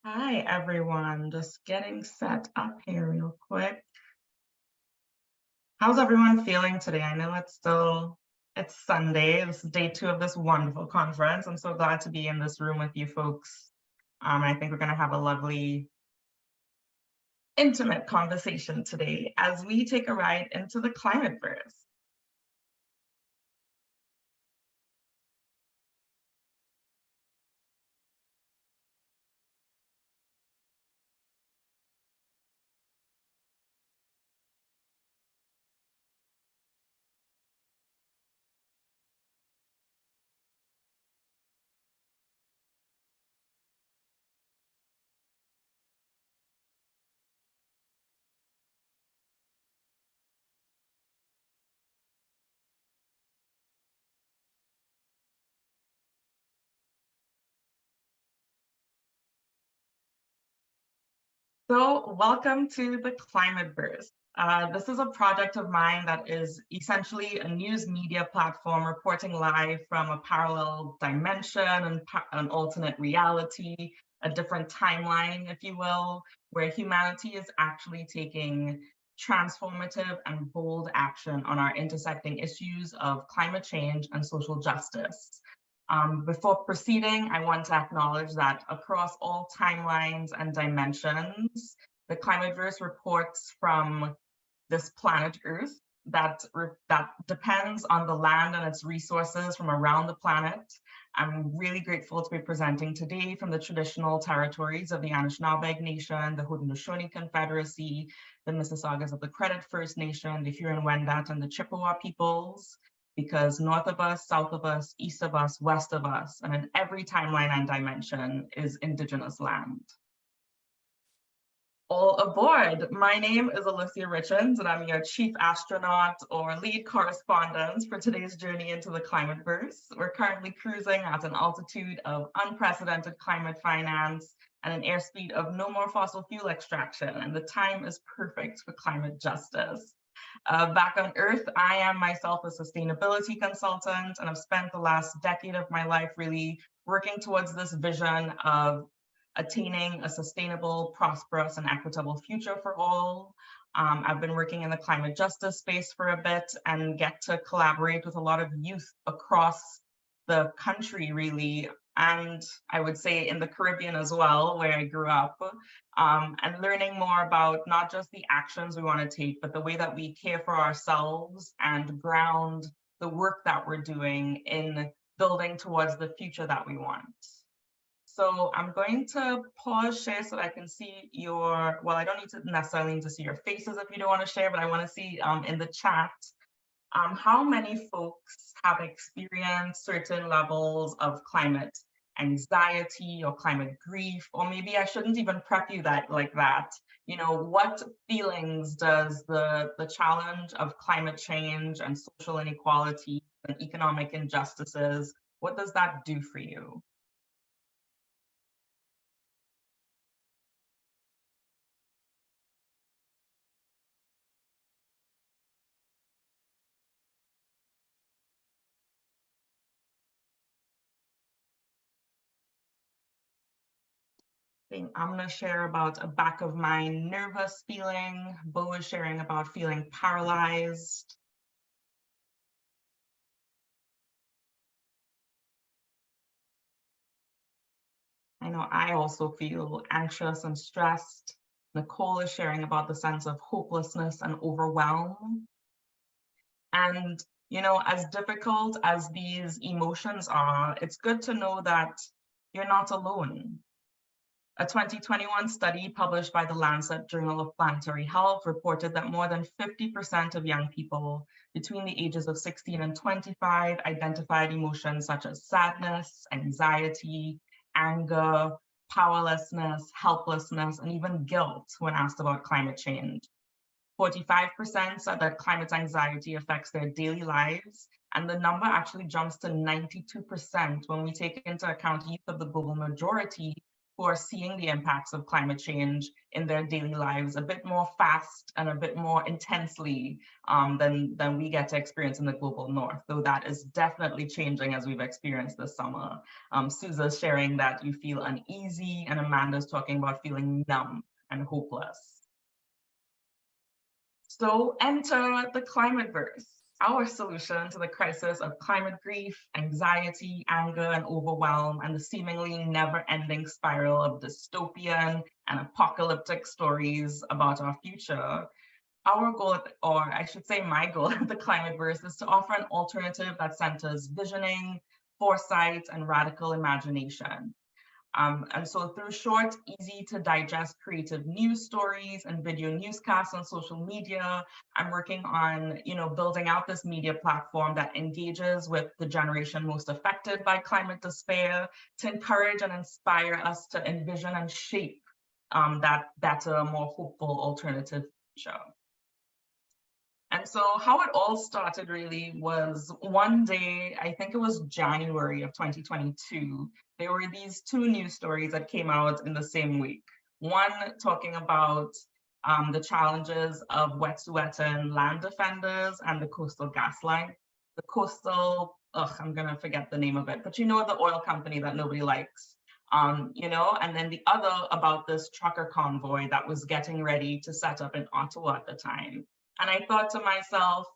Hi, everyone. Just getting set up here real quick. How's everyone feeling today? I know it's Sunday. This is day two of this wonderful conference. I'm so glad to be in this room with you folks. I think we're going to have a lovely, intimate conversation today as we take a ride into the Climateverse. So welcome to the Climateverse. This is a project of mine that is essentially a news media platform reporting live from a parallel dimension and an alternate reality, a different timeline, if you will, where humanity is actually taking transformative and bold action on our intersecting issues of climate change and social justice. Before proceeding, I want to acknowledge that across all timelines and dimensions, the Climateverse reports from this planet Earth that depends on the land and its resources from around the planet. I'm really grateful to be presenting today from the traditional territories of the Anishinaabe Nation, the Haudenosaunee Confederacy, the Mississaugas of the Credit First Nation, the Huron-Wendat, and the Chippewa peoples, because north of us, south of us, east of us, west of us, and in every timeline and dimension is Indigenous land. All aboard. My name is Alicia Richards, and I'm your chief astronaut or lead correspondent for today's journey into the Climateverse. We're currently cruising at an altitude of unprecedented climate finance and an airspeed of no more fossil fuel extraction, and the time is perfect for climate justice. Back on Earth, I am myself a sustainability consultant, and I've spent the last decade of my life really working towards this vision of attaining a sustainable, prosperous, and equitable future for all. I've been working in the climate justice space for a bit and get to collaborate with a lot of youth across the country, really, and I would say in the Caribbean as well, where I grew up, and learning more about not just the actions we want to take, but the way that we care for ourselves and ground the work that we're doing in building towards the future that we want. So I'm going to pause share so I can see your, well, I don't necessarily need to see your faces if you don't want to share, but I want to see in the chat how many folks have experienced certain levels of climate anxiety or climate grief, or maybe I shouldn't even prep you that like that. You know, what feelings does the challenge of climate change and social inequality and economic injustices, what does that do for you? I'm going to share about a back of mind nervous feeling. Bo is sharing about feeling paralyzed. I know I also feel anxious and stressed. Nicole is sharing about the sense of hopelessness and overwhelm. And, you know, as difficult as these emotions are, it's good to know that you're not alone. A 2021 study published by the Lancet Journal of Planetary Health reported that more than 50% of young people between the ages of 16 and 25 identified emotions such as sadness, anxiety, anger, powerlessness, helplessness, and even guilt when asked about climate change. 45% said that climate anxiety affects their daily lives, and the number actually jumps to 92% when we take into account youth of the global majority who are seeing the impacts of climate change in their daily lives a bit more fast and a bit more intensely than we get to experience in the global north, though that is definitely changing as we've experienced this summer. Suza's sharing that you feel uneasy, and Amanda's talking about feeling numb and hopeless. So enter the Climateverse, our solution to the crisis of climate grief, anxiety, anger, and overwhelm, and the seemingly never-ending spiral of dystopian and apocalyptic stories about our future. Our goal, or I should say my goal at the Climateverse, is to offer an alternative that centers visioning, foresight, and radical imagination. And so through short, easy to digest creative news stories and video newscasts on social media, I'm working on, building out this media platform that engages with the generation most affected by climate despair to encourage and inspire us to envision and shape that better, more hopeful alternative future. And so how it all started really was one day, I think it was January of 2022, there were these two news stories that came out in the same week. One talking about the challenges of Wet'suwet'en land defenders and the coastal gas line. The coastal, I'm gonna forget the name of it, but the oil company that nobody likes. And then the other about this trucker convoy that was getting ready to set up in Ottawa at the time. And I thought to myself,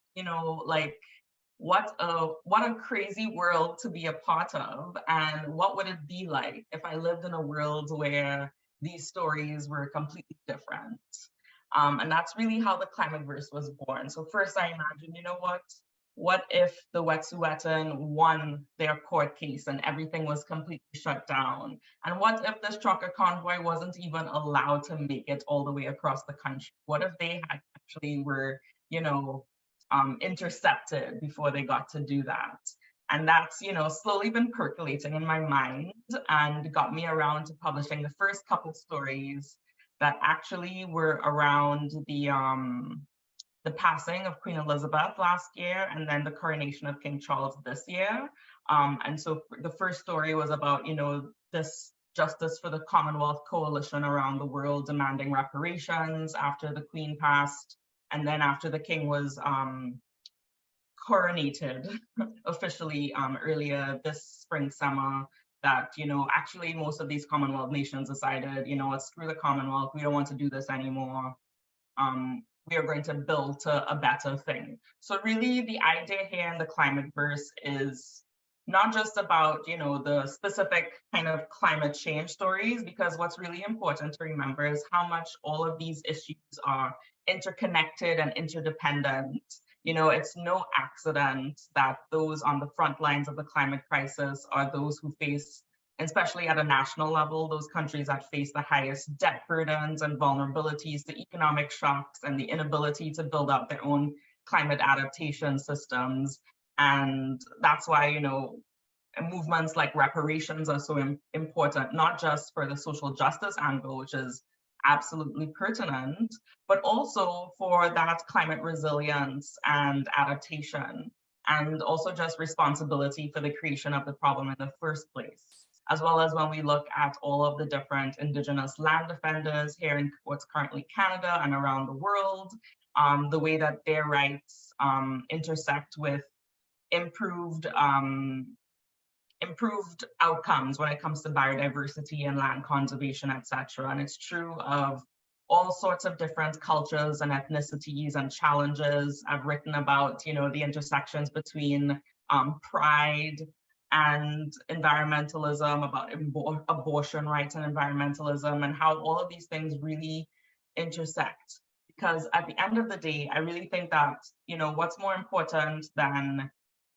what a crazy world to be a part of, and what would it be like if I lived in a world where these stories were completely different? And that's really how the Climateverse was born. So first I imagined, what if the Wet'suwet'en won their court case and everything was completely shut down? And what if this trucker convoy wasn't even allowed to make it all the way across the country? What if they had actually were, intercepted before they got to do that? And that's, slowly been percolating in my mind and got me around to publishing the first couple stories that actually were around the passing of Queen Elizabeth last year, and then the coronation of King Charles this year. And so the first story was about, this Justice for the Commonwealth coalition around the world demanding reparations after the Queen passed, and then after the King was coronated officially earlier this spring, summer, that, actually most of these Commonwealth nations decided, screw the Commonwealth, we don't want to do this anymore. We are going to build to a better thing. So really the idea here in the Climateverse is not just about, the specific kind of climate change stories, because what's really important to remember is how much all of these issues are interconnected and interdependent. It's no accident that those on the front lines of the climate crisis are those who face, especially at a national level, those countries that face the highest debt burdens and vulnerabilities to economic shocks and the inability to build up their own climate adaptation systems. And that's why, movements like reparations are so important, not just for the social justice angle, which is absolutely pertinent, but also for that climate resilience and adaptation, and also just responsibility for the creation of the problem in the first place, as well as when we look at all of the different Indigenous land defenders here in what's currently Canada and around the world, the way that their rights intersect with improved outcomes when it comes to biodiversity and land conservation, etc. And it's true of all sorts of different cultures and ethnicities and challenges. I've written about, the intersections between pride and environmentalism, about abortion rights and environmentalism, and how all of these things really intersect. Because at the end of the day, I really think that, what's more important than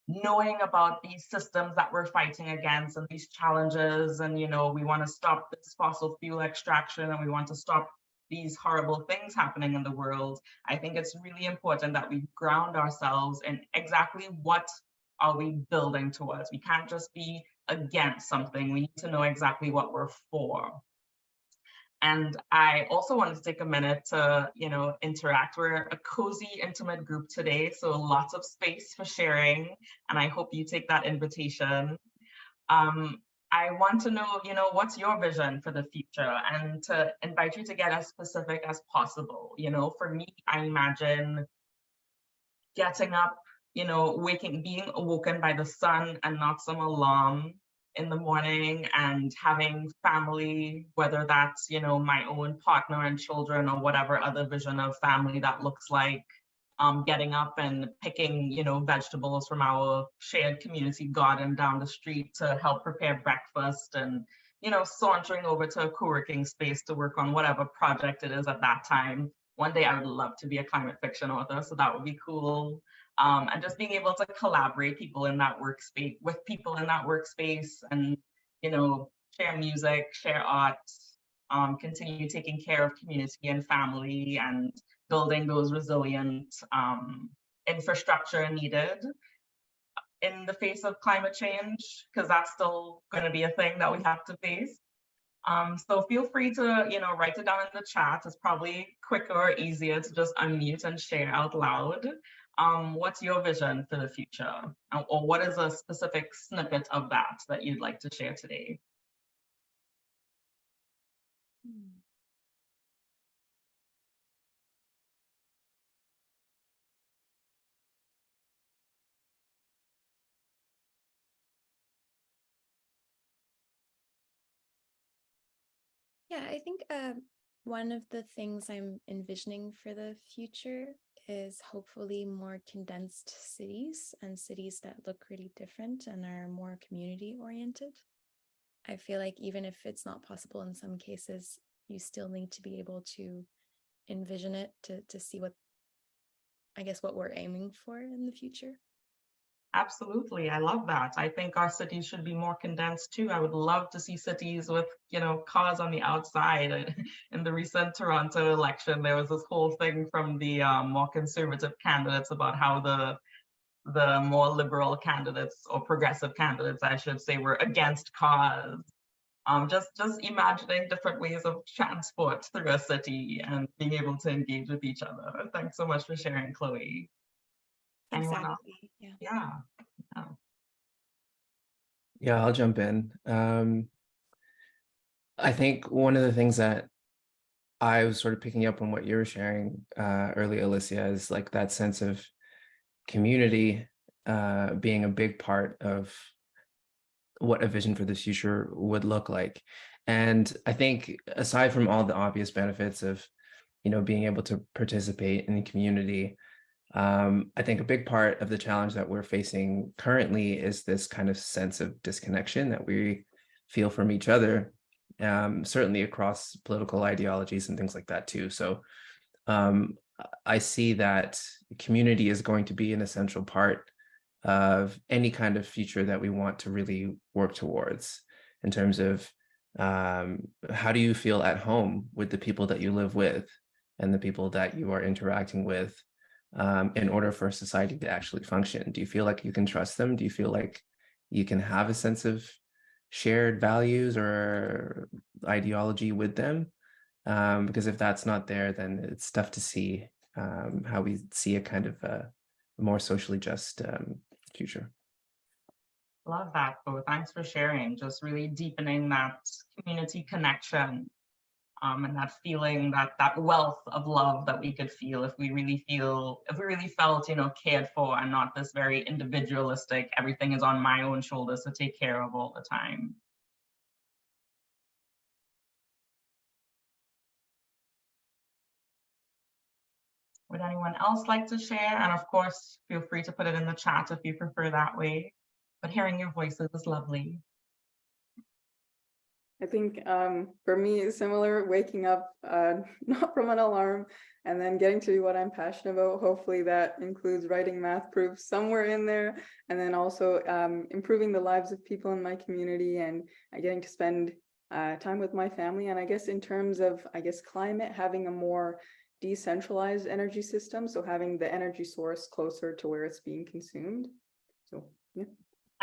knowing about these systems that we're fighting against and these challenges, and we want to stop this fossil fuel extraction and we want to stop these horrible things happening in the world, I think it's really important that we ground ourselves in exactly what are we building towards. We can't just be against something. We need to know exactly what we're for. And I also wanted to take a minute to, interact. We're a cozy, intimate group today, so lots of space for sharing, and I hope you take that invitation. I want to know, what's your vision for the future, and to invite you to get as specific as possible. For me, I imagine getting up, being awoken by the sun and not some alarm in the morning, and having family, whether that's, my own partner and children or whatever other vision of family that looks like. Getting up and picking, vegetables from our shared community garden down the street to help prepare breakfast, and, sauntering over to a co-working space to work on whatever project it is at that time. One day I would love to be a climate fiction author, so that would be cool. And just being able to collaborate with people in that workspace, and, share music, share art, continue taking care of community and family, and building those resilient infrastructure needed in the face of climate change, because that's still going to be a thing that we have to face. So feel free to, write it down in the chat. It's probably quicker or easier to just unmute and share out loud. What's your vision for the future? Or what is a specific snippet of that you'd like to share today? Yeah, I think one of the things I'm envisioning for the future is hopefully more condensed cities, and cities that look really different and are more community oriented. I feel like even if it's not possible in some cases, you still need to be able to envision it to see what we're aiming for in the future. Absolutely. I love that. I think our cities should be more condensed too. I would love to see cities with, cars on the outside. In the recent Toronto election, there was this whole thing from the more conservative candidates about how the more liberal candidates, or progressive candidates, I should say, were against cars. Just imagining different ways of transport through a city and being able to engage with each other. Thanks so much for sharing, Chloe. Anyone else? Exactly. Yeah. Yeah. Yeah, I'll jump in. I think one of the things that I was sort of picking up on what you were sharing earlier, Alicia, is like that sense of community being a big part of what a vision for the future would look like. And I think aside from all the obvious benefits of, being able to participate in the community, I think a big part of the challenge that we're facing currently is this kind of sense of disconnection that we feel from each other, certainly across political ideologies and things like that too. So I see that community is going to be an essential part of any kind of future that we want to really work towards, in terms of how do you feel at home with the people that you live with and the people that you are interacting with, in order for society to actually function? Do you feel like you can trust them? Do you feel like you can have a sense of shared values or ideology with them? Because if that's not there, then it's tough to see how we see a kind of a more socially just future. Love that, Bo. Thanks for sharing. Just really deepening that community connection, and that feeling, that wealth of love that we could feel if we really felt, cared for, and not this very individualistic, everything is on my own shoulders to take care of all the time. Would anyone else like to share? And of course, feel free to put it in the chat if you prefer that way. But hearing your voices is lovely. I think for me, it's similar, waking up not from an alarm and then getting to do what I'm passionate about. Hopefully that includes writing math proofs somewhere in there, and then also improving the lives of people in my community, and getting to spend time with my family. And I guess in terms of, climate, having a more decentralized energy system, so having the energy source closer to where it's being consumed. So yeah.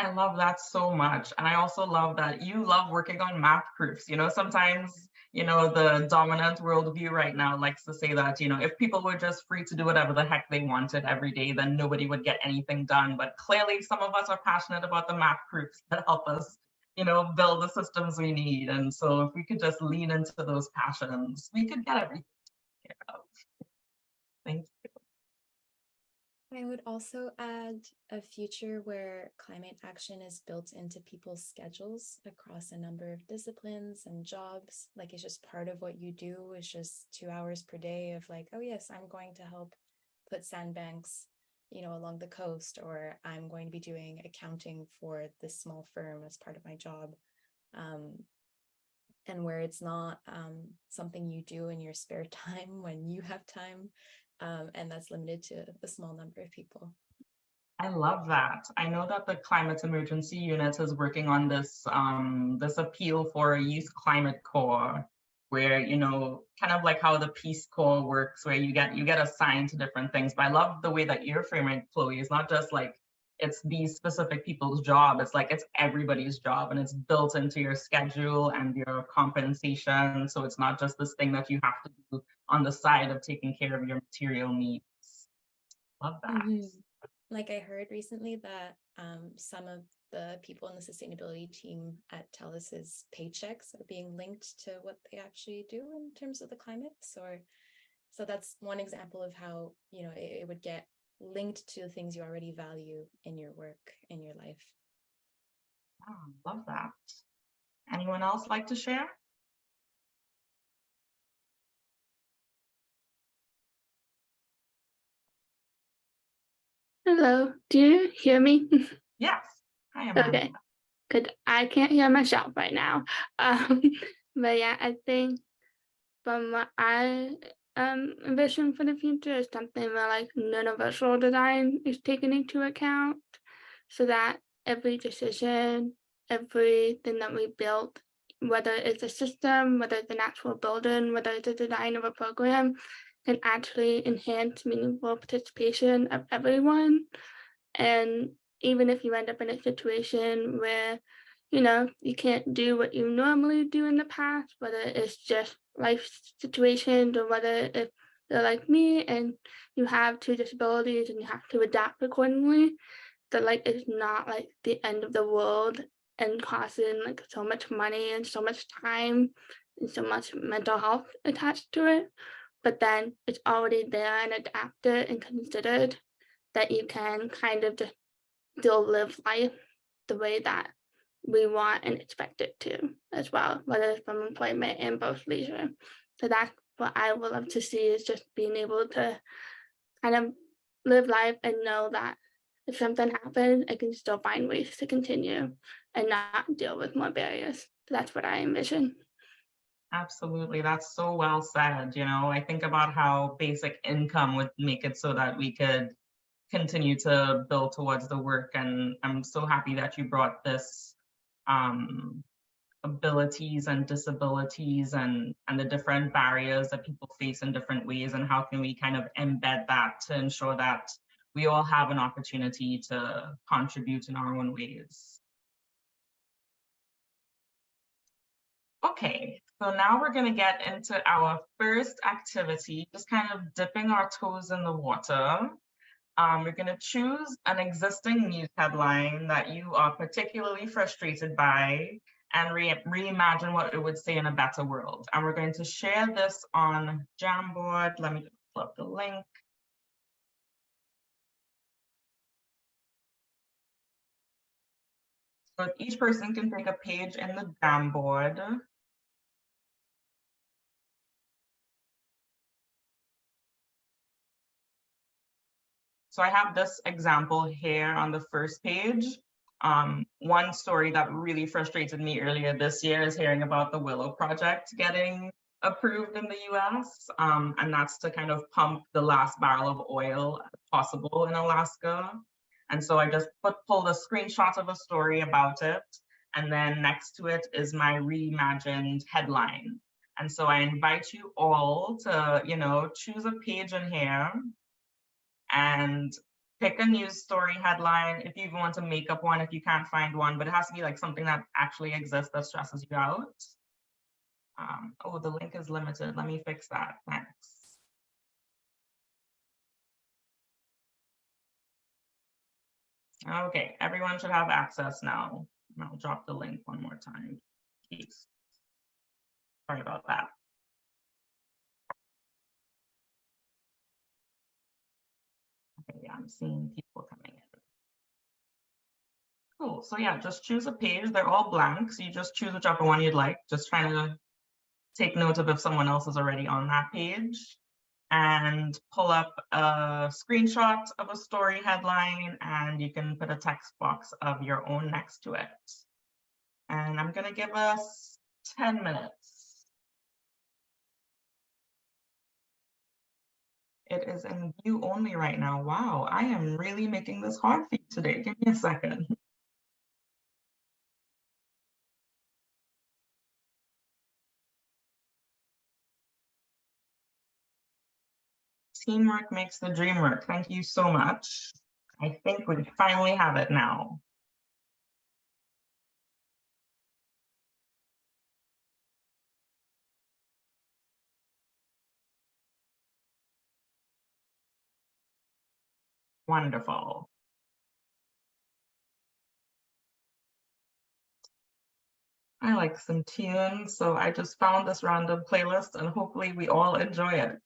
I love that so much. And I also love that you love working on math proofs. Sometimes, the dominant worldview right now likes to say that, if people were just free to do whatever the heck they wanted every day, then nobody would get anything done. But clearly some of us are passionate about the math proofs that help us, build the systems we need. And so if we could just lean into those passions, we could get everything taken care of. Thank you. I would also add a future where climate action is built into people's schedules across a number of disciplines and jobs. Like it's just part of what you do. It's just 2 hours per day of like, oh yes, I'm going to help put sandbanks, along the coast, or I'm going to be doing accounting for this small firm as part of my job. And where it's not something you do in your spare time when you have time. And that's limited to a small number of people. I love that. I know that the Climate Emergency Unit is working on this this appeal for a youth climate corps, where kind of like how the Peace Corps works, where you get assigned to different things. But I love the way that you're framing it, Chloe. It's not just like it's these specific people's job. It's like it's everybody's job, and it's built into your schedule and your compensation. So it's not just this thing that you have to do on the side of taking care of your material needs. Love that. Mm-hmm. Like I heard recently that some of the people in the sustainability team at TELUS's paychecks are being linked to what they actually do in terms of the climate. So that's one example of how, it would get linked to the things you already value in your work, in your life. Oh, love that. Anyone else like to share? Hello, do you hear me? Yes, I am. Okay, good. I can't hear myself right now. But yeah, I think from what I envision for the future is something where like universal design is taken into account, so that every decision, everything that we build, whether it's a system, whether it's an actual building, whether it's a design of a program, can actually enhance meaningful participation of everyone. And even if you end up in a situation where, you can't do what you normally do in the past, whether it's just life situations or whether if you're like me and you have 2 disabilities and you have to adapt accordingly, that like it's not like the end of the world and costing like so much money and so much time and so much mental health attached to it. But then it's already there and adapted and considered, that you can kind of just still live life the way that we want and expect it to as well, whether it's from employment and both leisure. So that's what I would love to see, is just being able to kind of live life and know that if something happens, I can still find ways to continue and not deal with more barriers. So that's what I envision. Absolutely. That's so well said. I think about how basic income would make it so that we could continue to build towards the work. And I'm so happy that you brought this abilities and disabilities and the different barriers that people face in different ways, and how can we kind of embed that to ensure that we all have an opportunity to contribute in our own ways. Okay, so now we're going to get into our first activity, just kind of dipping our toes in the water. We're going to choose an existing news headline that you are particularly frustrated by and reimagine what it would say in a better world. And we're going to share this on Jamboard. Let me just pull up the link. So each person can take a page in the Jamboard. So I have this example here on the first page. One story that really frustrated me earlier this year is hearing about the Willow Project getting approved in the US. And that's to kind of pump the last barrel of oil possible in Alaska. And so I just pulled a screenshot of a story about it. And then next to it is my reimagined headline. And so I invite you all to, choose a page in here and pick a news story headline. If you even want to make up one, if you can't find one, but it has to be like something that actually exists that stresses you out. Oh, the link is limited. Let me fix that. Thanks. Okay, everyone should have access now. And I'll drop the link one more time. Please. Sorry about that. Okay, yeah, I'm seeing people coming in. Cool. So yeah, just choose a page. They're all blank. So you just choose whichever one you'd like. Just trying to take note of if someone else is already on that page. And pull up a screenshot of a story headline, and you can put a text box of your own next to it. And I'm going to give us 10 minutes. It is in view only right now. Wow, I am really making this hard for you today. Give me a second. Teamwork makes the dream work. Thank you so much. I think we finally have it now. Wonderful. I like some tunes, so I just found this random playlist and hopefully we all enjoy it.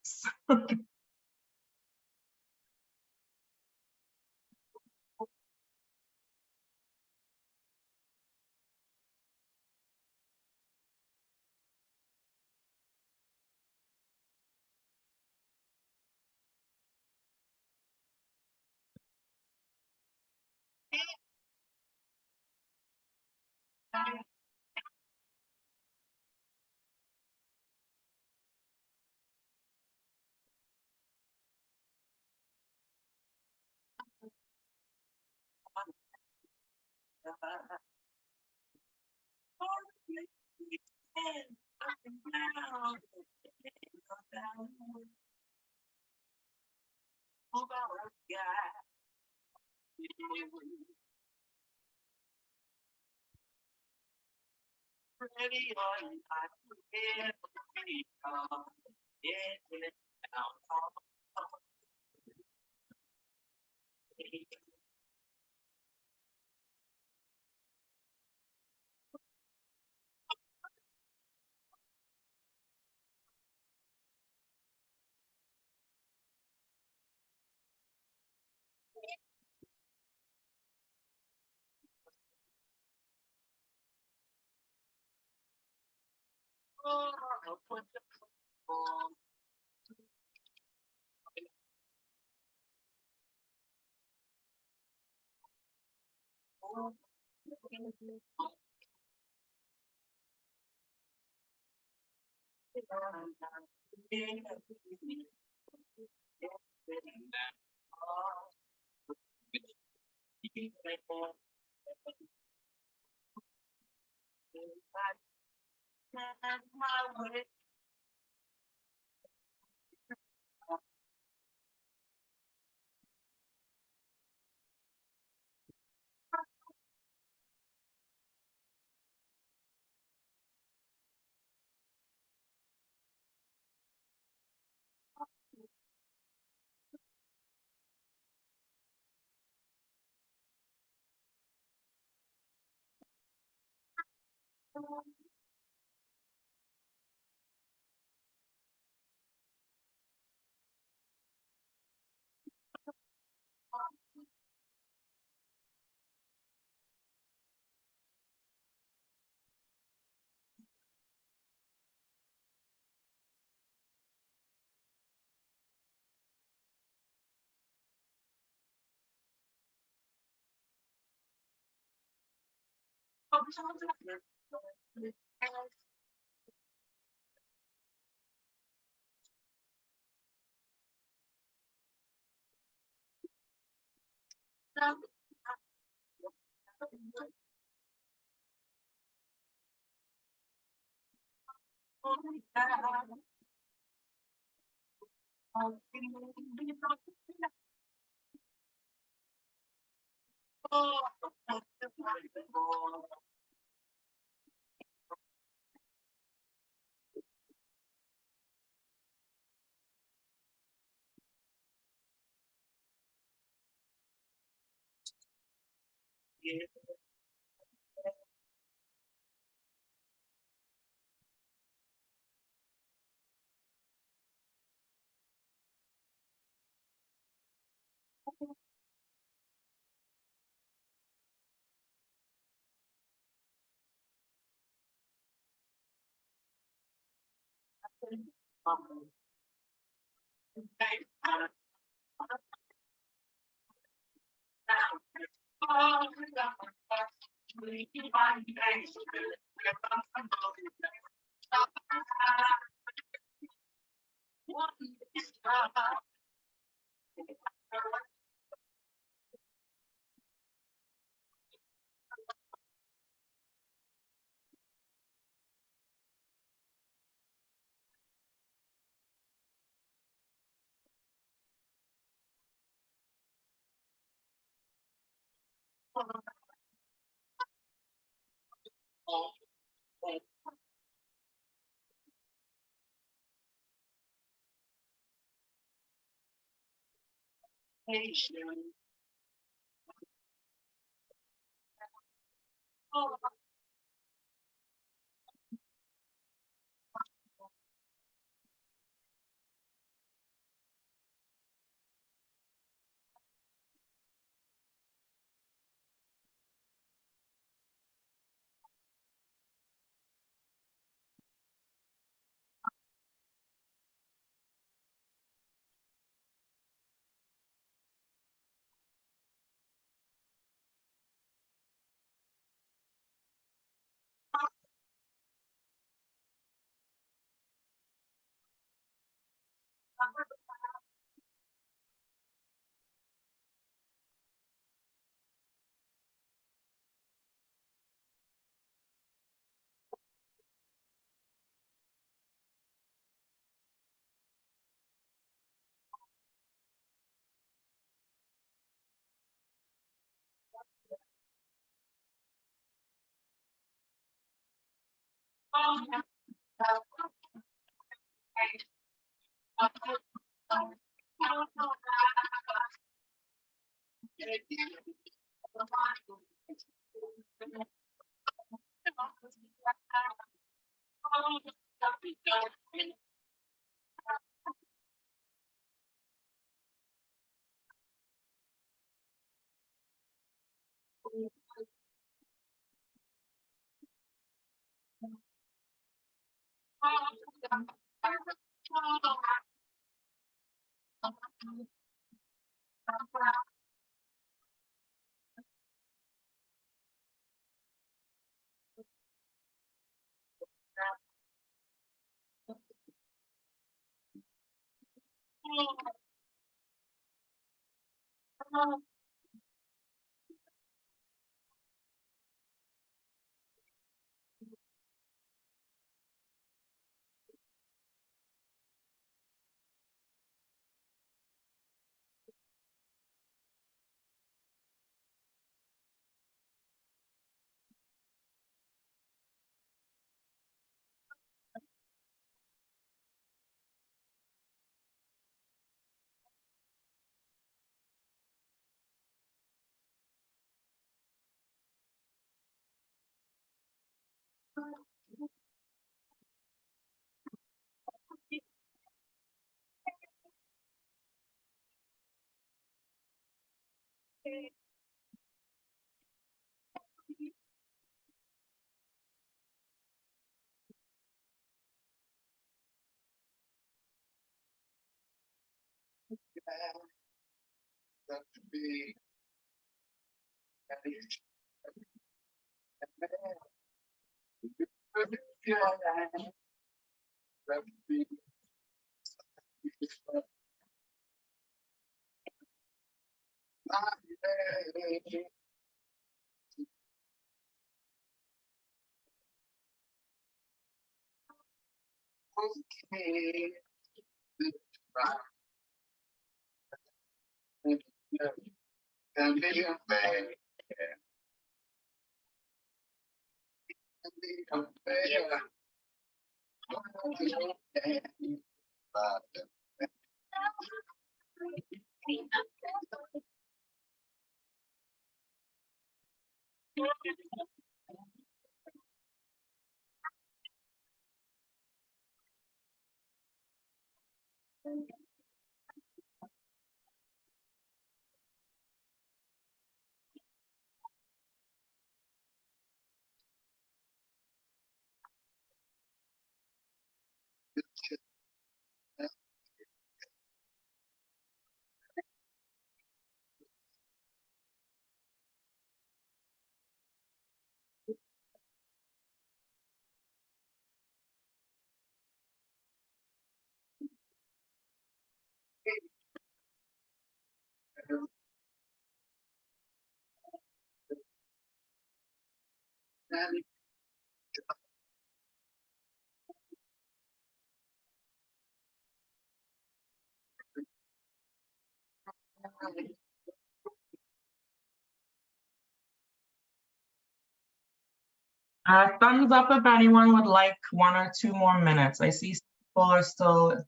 Thumbs up if anyone would like 1 or 2 more minutes. I see people are still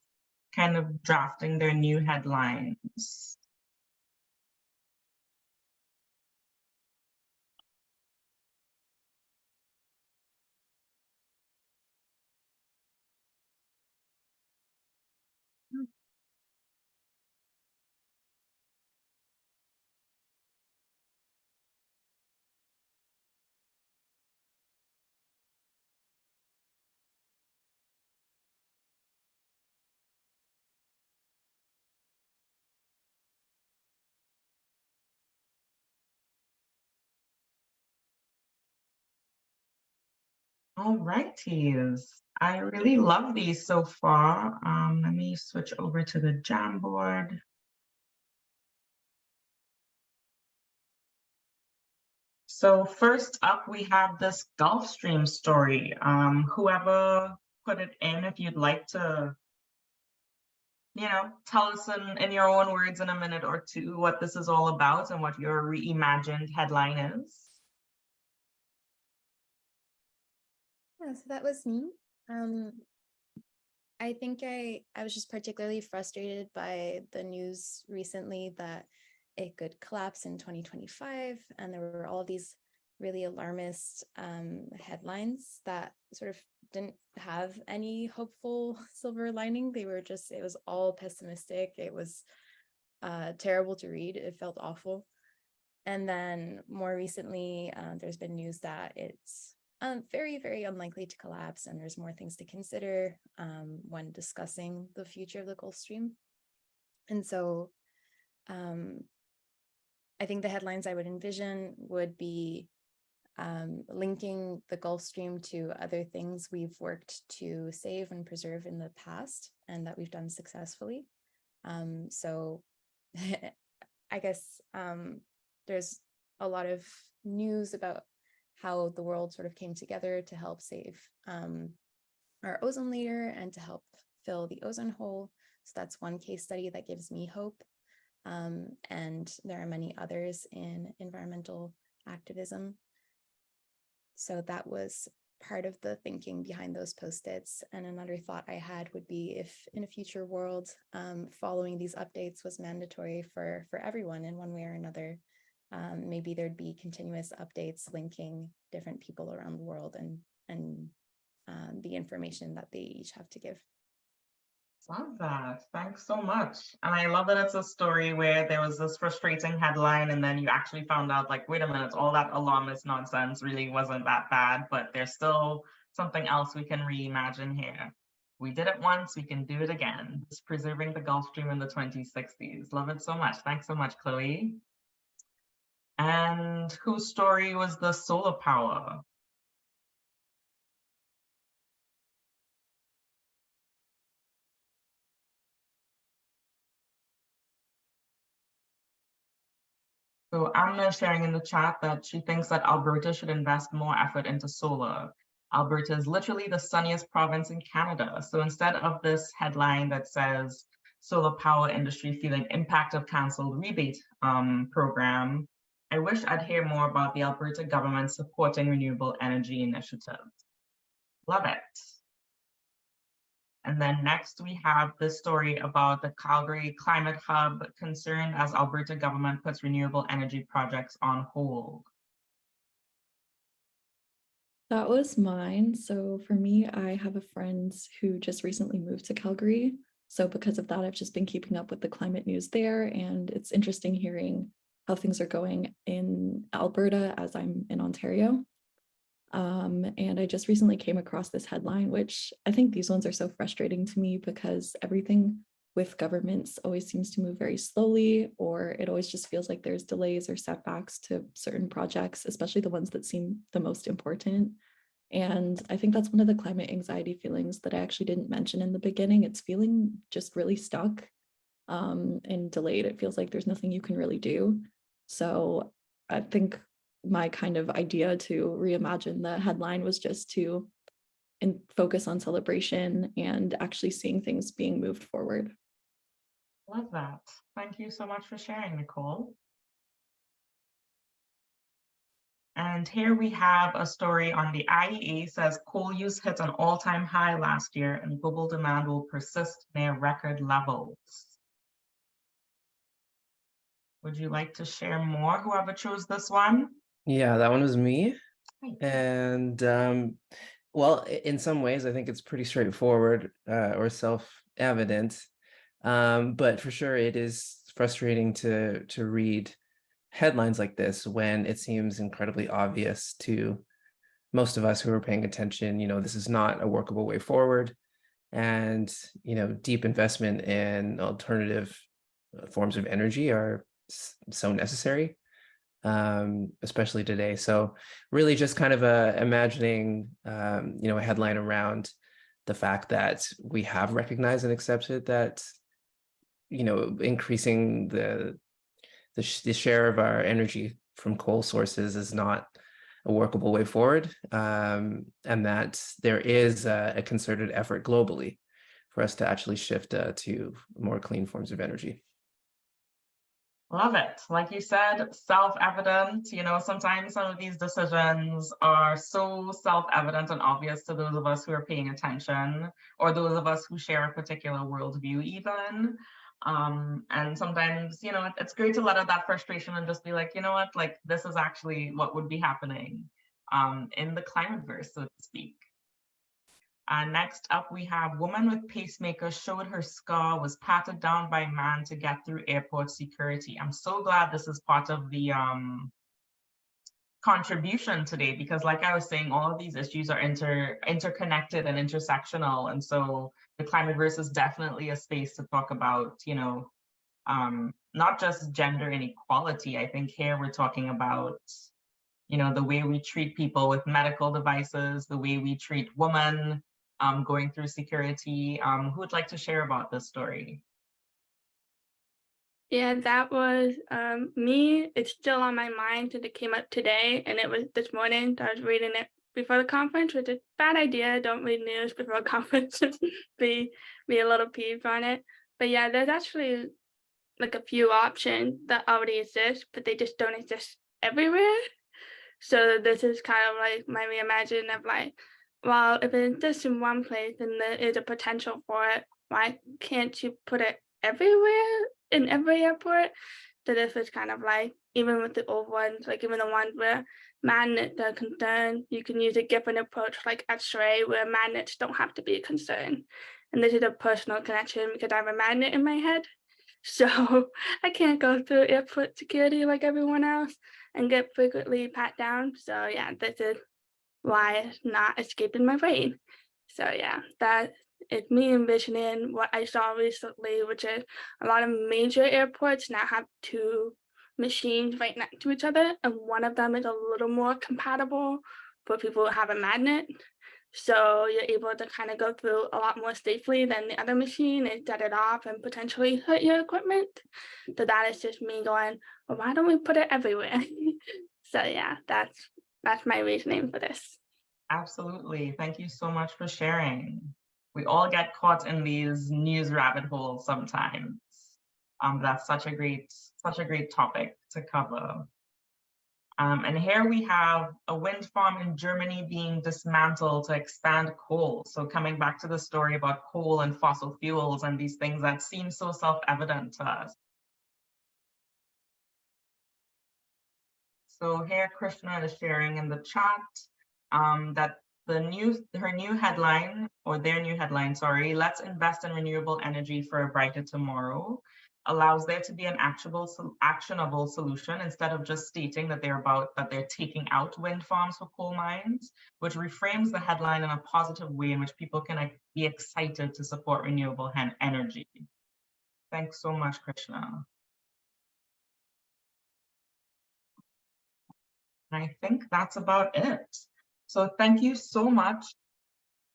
kind of drafting their new headlines. All righties. I really love these so far. Let me switch over to the Jamboard. So first up, we have this Gulf Stream story. Whoever put it in, if you'd like to, tell us in your own words in a minute or two what this is all about and what your reimagined headline is. Yeah, so that was me. I think I was just particularly frustrated by the news recently that it could collapse in 2025, and there were all these really alarmist headlines that sort of didn't have any hopeful silver lining. It was all pessimistic. It was terrible to read. It felt awful. And then more recently, there's been news that it's very, very unlikely to collapse, and there's more things to consider when discussing the future of the Gulf Stream. And so I think the headlines I would envision would be linking the Gulf Stream to other things we've worked to save and preserve in the past and that we've done successfully. So I guess there's a lot of news about how the world sort of came together to help save our ozone layer and to help fill the ozone hole. So that's one case study that gives me hope. And there are many others in environmental activism. So that was part of the thinking behind those post-its. And another thought I had would be if in a future world, following these updates was mandatory for everyone in one way or another, maybe there'd be continuous updates linking different people around the world and the information that they each have to give. Love that. Thanks so much. And I love that it's a story where there was this frustrating headline and then you actually found out, like, wait a minute, all that alarmist nonsense really wasn't that bad, but there's still something else we can reimagine here. We did it once, we can do it again. It's preserving the Gulf Stream in the 2060s. Love it so much. Thanks so much, Chloe. And whose story was the solar power? So Amna is sharing in the chat that she thinks that Alberta should invest more effort into solar. Alberta is literally the sunniest province in Canada. So instead of this headline that says solar power industry feeling impact of cancelled rebate program, I wish I'd hear more about the Alberta government supporting renewable energy initiatives. Love it. And then next we have this story about the Calgary Climate Hub, concerned as Alberta government puts renewable energy projects on hold. That was mine. So for me, I have a friend who just recently moved to Calgary. So because of that, I've just been keeping up with the climate news there. And it's interesting hearing how things are going in Alberta as I'm in Ontario. And I just recently came across this headline, which I think these ones are so frustrating to me because everything with governments always seems to move very slowly, or it always just feels like there's delays or setbacks to certain projects, especially the ones that seem the most important. And I think that's one of the climate anxiety feelings that I actually didn't mention in the beginning. It's feeling just really stuck and delayed. It feels like there's nothing you can really do. So I think my kind of idea to reimagine the headline was just to focus on celebration and actually seeing things being moved forward. Love that. Thank you so much for sharing, Nicole. And here we have a story on the IEA says coal use hit an all-time high last year and global demand will persist near record levels. Would you like to share more, whoever chose this one? Yeah, that one was me. Thank you. And well, in some ways, I think it's pretty straightforward or self-evident. But for sure, it is frustrating to read headlines like this when it seems incredibly obvious to most of us who are paying attention. This is not a workable way forward, and deep investment in alternative forms of energy are so necessary, especially today. So really just kind of imagining a headline around the fact that we have recognized and accepted that increasing the share of our energy from coal sources is not a workable way forward, and that there is a concerted effort globally for us to actually shift to more clean forms of energy. Love it. Like you said, self-evident. Sometimes some of these decisions are so self-evident and obvious to those of us who are paying attention, or those of us who share a particular worldview even. And sometimes, it's great to let out that frustration and just be like, what, like this is actually what would be happening in the Climateverse, so to speak. Next up, we have woman with pacemaker showed her scar, was patted down by man to get through airport security. I'm so glad this is part of the contribution today, because like I was saying, all of these issues are interconnected and intersectional. And so the Climateverse is definitely a space to talk about, not just gender inequality. I think here we're talking about, the way we treat people with medical devices, the way we treat women going through security. Who would like to share about this story? Yeah, that was me. It's still on my mind since it came up today, and it was this morning. I was reading it before the conference, which is a bad idea. Don't read news before a conference. be a little peeved on it. But yeah, there's actually like a few options that already exist, but they just don't exist everywhere. So this is kind of like my reimagine of like, well, if it exists in one place and there is a potential for it, why can't you put it everywhere in every airport? So this is kind of like, even with the old ones, like even the ones where magnets are concerned, you can use a different approach like X-ray where magnets don't have to be a concern. And this is a personal connection because I have a magnet in my head. So I can't go through airport security like everyone else and get frequently pat down. So yeah, this is why it's not escaping my brain. So yeah, that is me envisioning what I saw recently, which is a lot of major airports now have two machines right next to each other, and one of them is a little more compatible for people who have a magnet. So you're able to kind of go through a lot more safely than the other machine and set it off and potentially hurt your equipment. So that is just me going, well, why don't we put it everywhere? So yeah, that's my reasoning for this. Absolutely. Thank you so much for sharing. We all get caught in these news rabbit holes sometimes. That's such a great topic to cover. And here we have a wind farm in Germany being dismantled to expand coal. So coming back to the story about coal and fossil fuels and these things that seem so self-evident to us. So here Krishna is sharing in the chat that their new headline, sorry, let's invest in renewable energy for a brighter tomorrow. allows there to be an actionable solution instead of just stating that they're taking out wind farms for coal mines, which reframes the headline in a positive way in which people can be excited to support renewable energy. Thanks so much, Krishna. I think that's about it. So thank you so much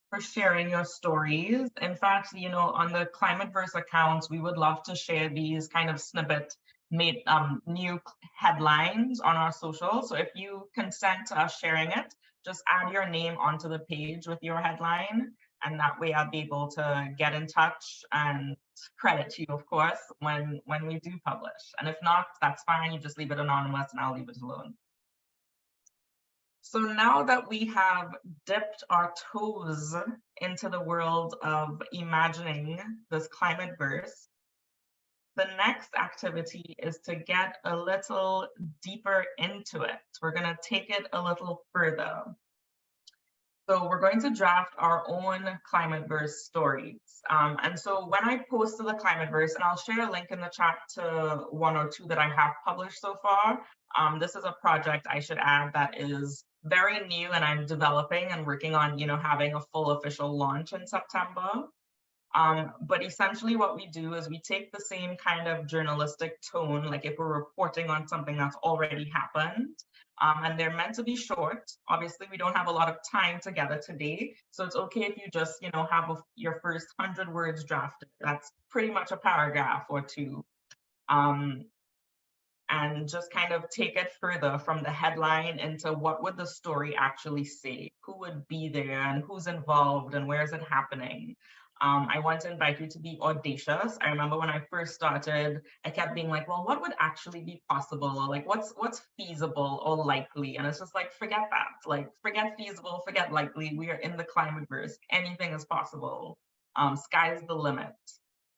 for sharing your stories. In fact, on the Climateverse accounts, we would love to share these kind of snippet made new headlines on our social. So if you consent to us sharing it, just add your name onto the page with your headline. And that way I'll be able to get in touch and credit you, of course, when we do publish. And if not, that's fine. You just leave it anonymous and I'll leave it alone. So now that we have dipped our toes into the world of imagining this Climateverse, the next activity is to get a little deeper into it. We're going to take it a little further. So we're going to draft our own Climateverse stories. And so when I post to the Climateverse, and I'll share a link in the chat to one or two that I have published so far. This is a project, I should add, that is very new and I'm developing and working on, having a full official launch in September. But essentially what we do is we take the same kind of journalistic tone, like if we're reporting on something that's already happened, and they're meant to be short. Obviously, we don't have a lot of time together today, so it's okay if you just, have your first 100 words drafted. That's pretty much a paragraph or two. And just kind of take it further from the headline into what would the story actually say? Who would be there and who's involved and where is it happening? I want to invite you to be audacious. I remember when I first started, I kept being like, well, what would actually be possible? Or like, what's feasible or likely? And it's just like, forget that. Like, forget feasible, forget likely. We are in the Climateverse. Anything is possible. Sky's the limit.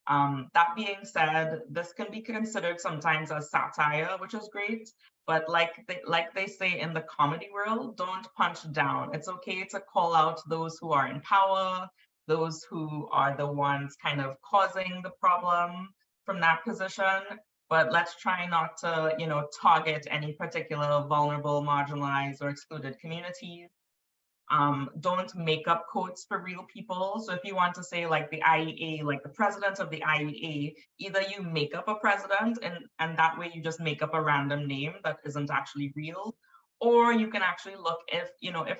That being said, this can be considered sometimes as satire, which is great. But like they say in the comedy world, don't punch down. It's okay to call out those who are in power, those who are the ones kind of causing the problem from that position. But let's try not to, target any particular vulnerable, marginalized, or excluded communities. Don't make up quotes for real people. So if you want to say like the IEA, like the president of the IEA, either you make up a president and that way you just make up a random name that isn't actually real, or you can actually look if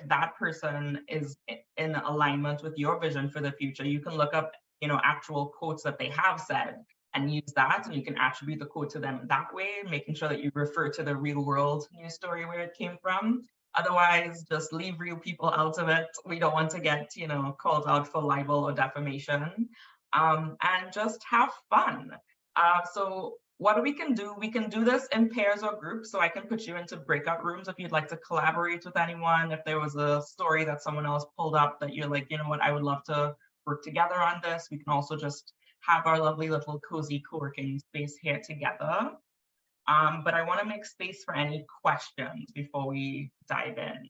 that person is in alignment with your vision for the future. You can look up, actual quotes that they have said and use that, and you can attribute the quote to them that way, making sure that you refer to the real world news story where it came from. Otherwise, just leave real people out of it. We don't want to get, called out for libel or defamation, and just have fun. So what we can do this in pairs or groups. So I can put you into breakout rooms if you'd like to collaborate with anyone. If there was a story that someone else pulled up that you're like, I would love to work together on this. We can also just have our lovely little cozy co-working space here together. But I want to make space for any questions before we dive in.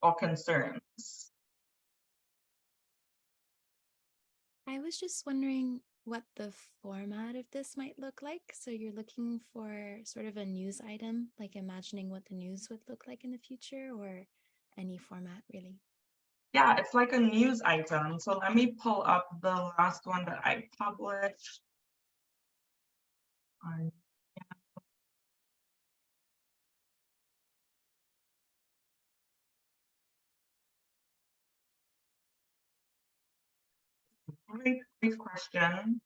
Or concerns. I was just wondering what the format of this might look like. So you're looking for sort of a news item, like imagining what the news would look like in the future, or any format really? Yeah, it's like a news item. So let me pull up the last one that I published. Great question.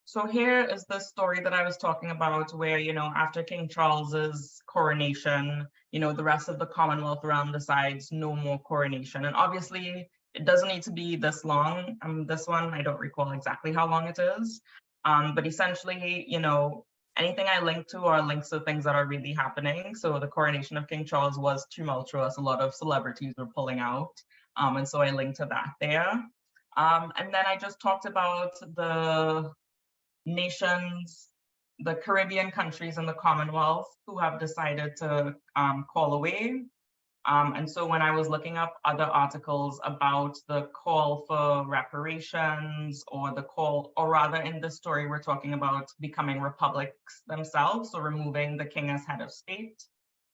So here is the story that I was talking about where, after King Charles's coronation, the rest of the Commonwealth realm decides no more coronation. And obviously it doesn't need to be this long. This one, I don't recall exactly how long it is. But essentially, anything I link to are links to things that are really happening. So the coronation of King Charles was tumultuous. A lot of celebrities were pulling out. And so I linked to that there. And then I just talked about the nations, the Caribbean countries and the Commonwealth who have decided to call away. And so when I was looking up other articles about the call for reparations, or the call, or rather in this story, we're talking about becoming republics themselves, so removing the king as head of state.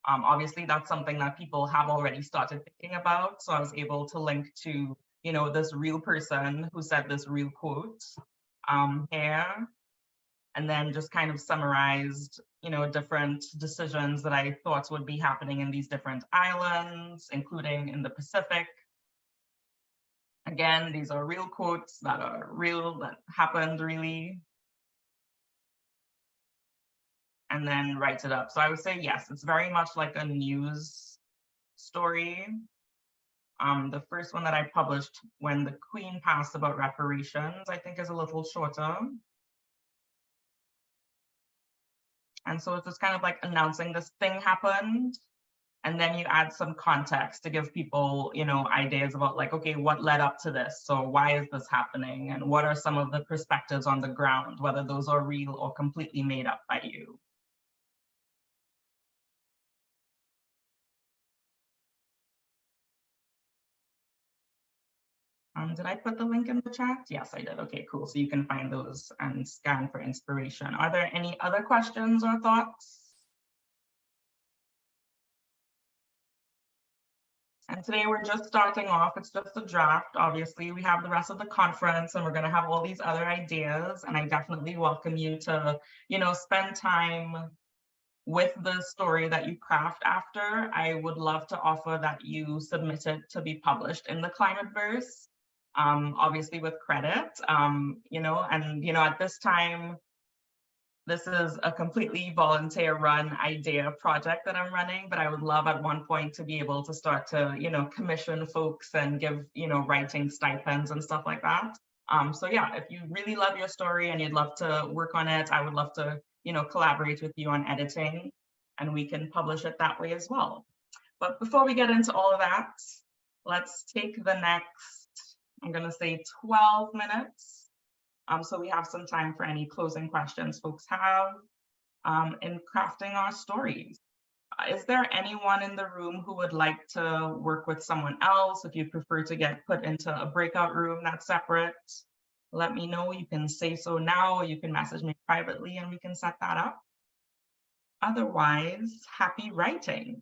Obviously, that's something that people have already started thinking about. So I was able to link to, this real person who said this real quote here, and then just kind of summarized, different decisions that I thought would be happening in these different islands, including in the Pacific. Again, these are real quotes that are real, that happened really. And then write it up. So I would say, yes, it's very much like a news story. The first one that I published when the Queen passed about reparations, I think is a little shorter. And so it's just kind of like announcing this thing happened, and then you add some context to give people, ideas about like, okay, what led up to this? So why is this happening? And what are some of the perspectives on the ground, whether those are real or completely made up by you? Did I put the link in the chat? Yes, I did. Okay, cool. So you can find those and scan for inspiration. Are there any other questions or thoughts? And today we're just starting off. It's just a draft. Obviously, we have the rest of the conference and we're going to have all these other ideas. And I definitely welcome you to, spend time with the story that you craft after. I would love to offer that you submit it to be published in the Climateverse. Obviously with credit, and at this time, this is a completely volunteer run idea project that I'm running, but I would love at one point to be able to start to, commission folks and give, writing stipends and stuff like that. So yeah, if you really love your story and you'd love to work on it, I would love to, collaborate with you on editing, and we can publish it that way as well. But before we get into all of that, let's take the next, I'm going to say 12 minutes. So we have some time for any closing questions folks have in crafting our stories. Is there anyone in the room who would like to work with someone else? If you prefer to get put into a breakout room that's separate, let me know. You can say so now, or you can message me privately and we can set that up. Otherwise, happy writing.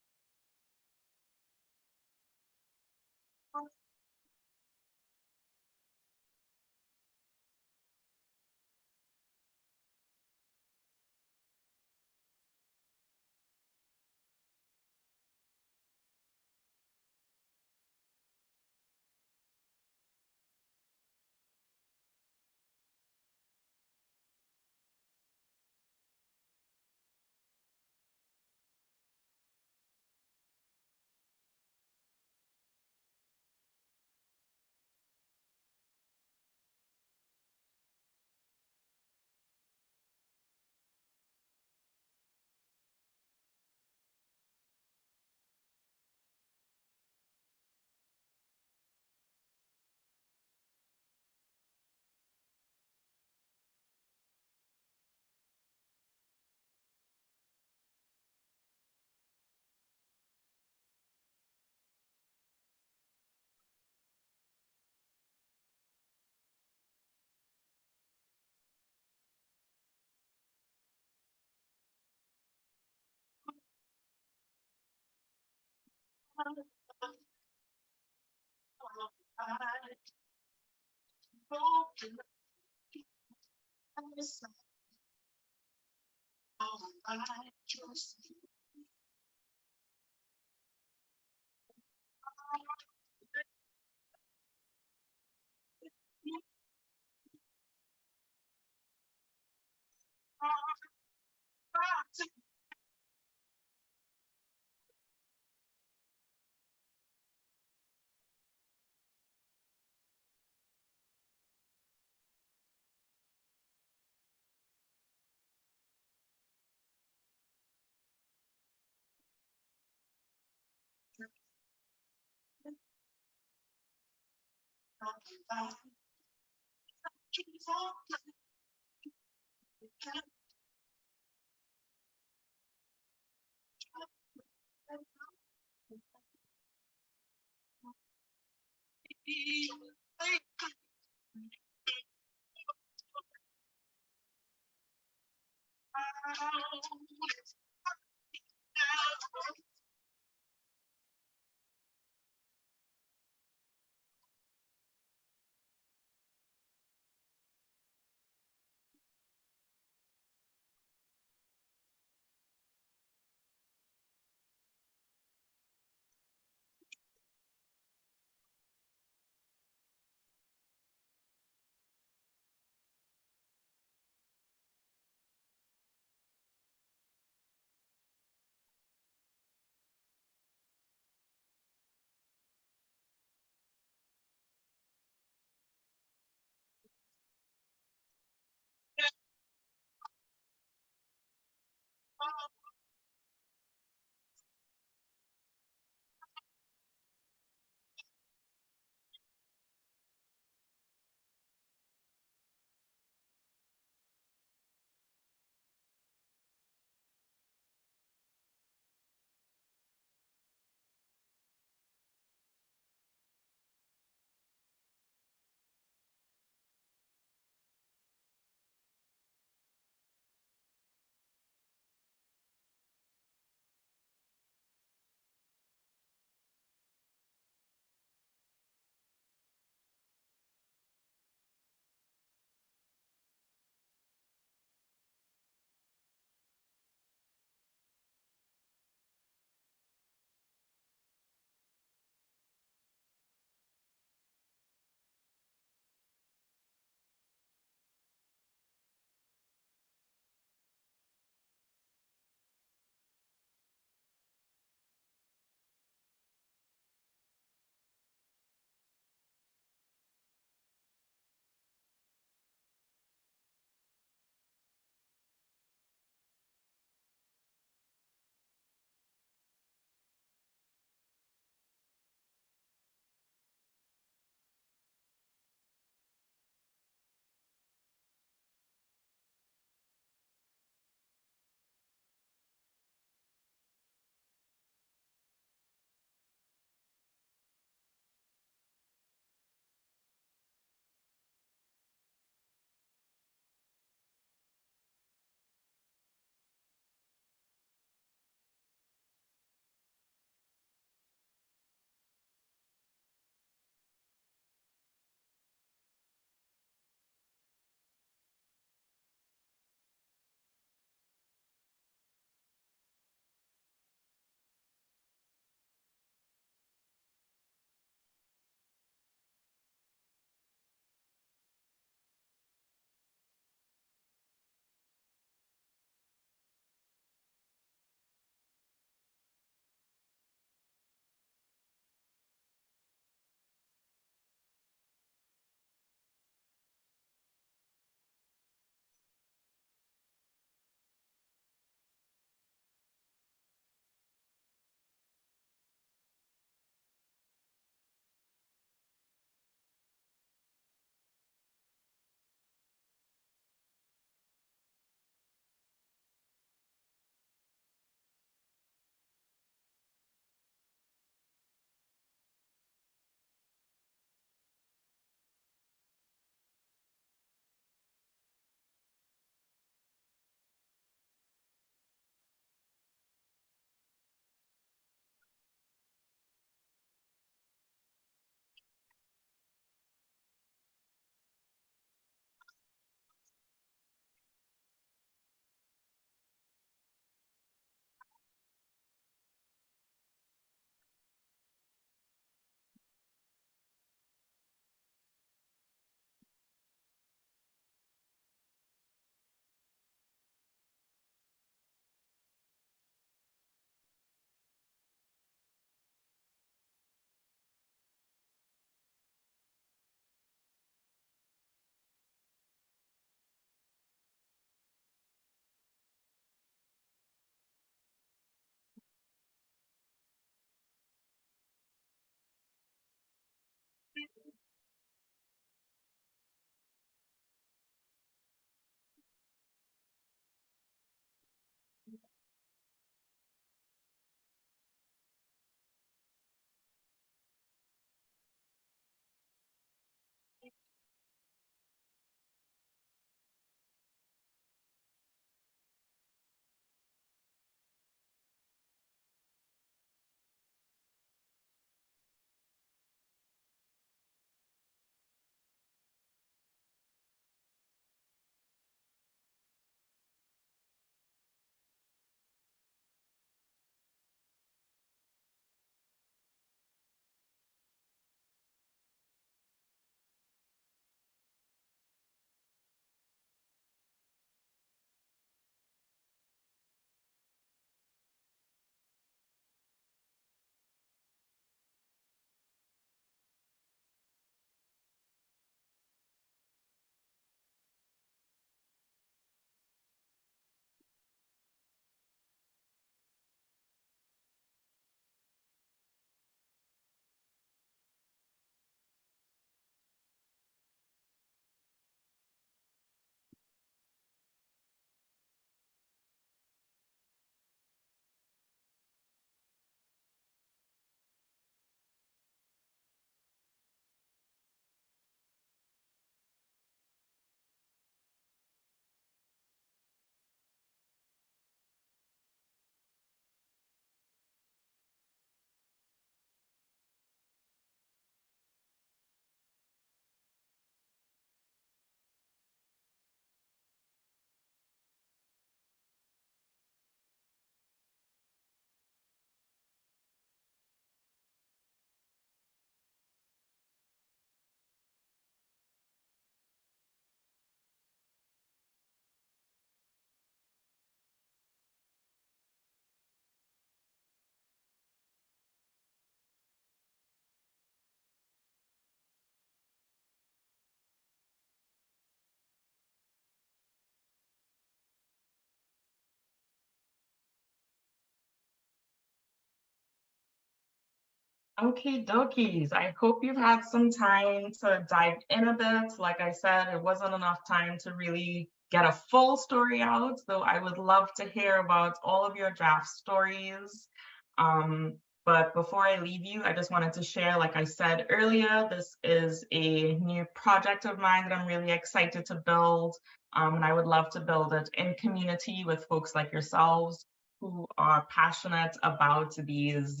Okay, dokies. I hope you've had some time to dive in a bit. Like I said, it wasn't enough time to really get a full story out, though I would love to hear about all of your draft stories. But before I leave you, I just wanted to share, like I said earlier, this is a new project of mine that I'm really excited to build. And I would love to build it in community with folks like yourselves who are passionate about these,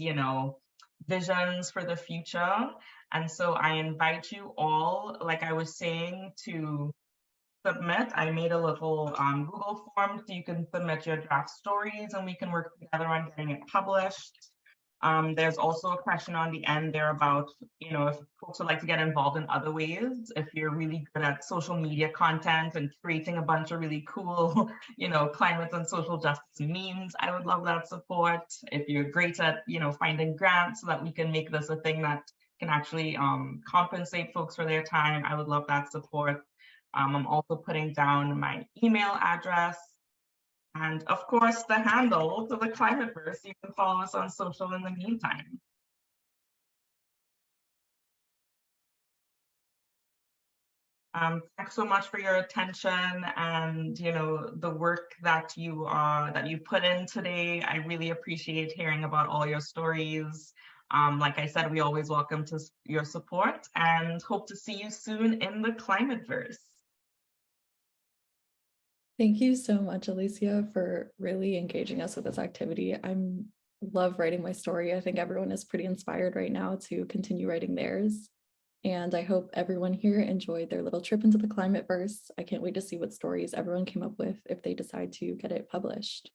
visions for the future. And so I invite you all, like I was saying, to submit. I made a little Google form so you can submit your draft stories and we can work together on getting it published. There's also a question on the end there about, if folks would like to get involved in other ways, if you're really good at social media content and creating a bunch of really cool, climate and social justice memes, I would love that support. If you're great at, finding grants so that we can make this a thing that can actually compensate folks for their time, I would love that support. I'm also putting down my email address. And of course, the handle to the Climateverse. You can follow us on social in the meantime. Thanks so much for your attention and the work that you put in today. I really appreciate hearing about all your stories. Like I said, we always welcome your support and hope to see you soon in the Climateverse. Thank you so much, Alicia, for really engaging us with this activity. I love writing my story. I think everyone is pretty inspired right now to continue writing theirs. And I hope everyone here enjoyed their little trip into the Climateverse. I can't wait to see what stories everyone came up with if they decide to get it published.